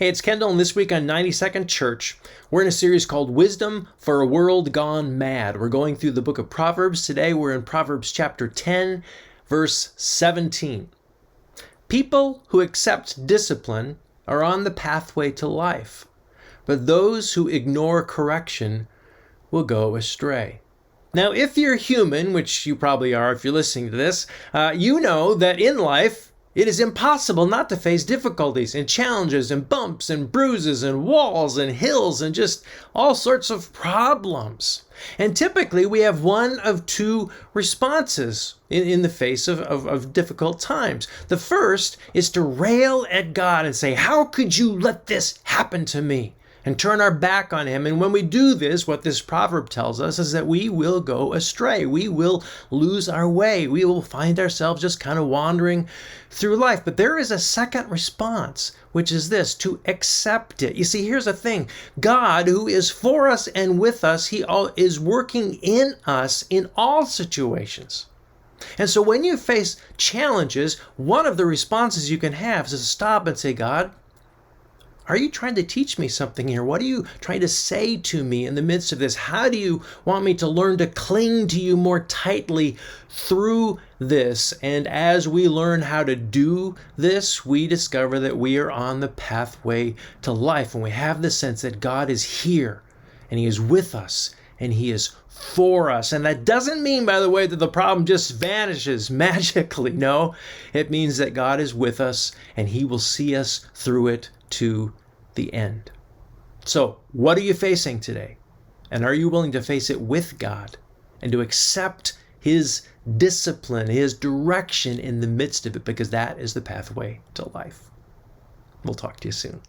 Hey, it's Kendall, and this week on 90SecondChurch, we're in a series called Wisdom for a World Gone Mad. We're going through the book of Proverbs. Today we're in Proverbs chapter 10, verse 17. People who accept discipline are on the pathway to life, but those who ignore correction will go astray. Now, if you're human, which you probably are if you're listening to this, you know that in life, it is impossible not to face difficulties and challenges and bumps and bruises and walls and hills and just all sorts of problems. And typically we have one of two responses in the face of difficult times. The first is to rail at God and say, "How could you let this happen to me?" And turn our back on him. And when we do this, what this proverb tells us is that we will go astray. We will lose our way. We will find ourselves just kind of wandering through life. But there is a second response, which is this, to accept it. You see, here's the thing. God, who is for us and with us, he is working in us in all situations. And so when you face challenges, one of the responses you can have is to stop and say, "God, are you trying to teach me something here? What are you trying to say to me in the midst of this? How do you want me to learn to cling to you more tightly through this?" And as we learn how to do this, we discover that we are on the pathway to life. And we have the sense that God is here and he is with us and he is for us. And that doesn't mean, by the way, that the problem just vanishes magically. No, it means that God is with us and he will see us through it to the end. So, what are you facing today? And are you willing to face it with God and to accept his discipline, his direction in the midst of it? Because that is the pathway to life. We'll talk to you soon.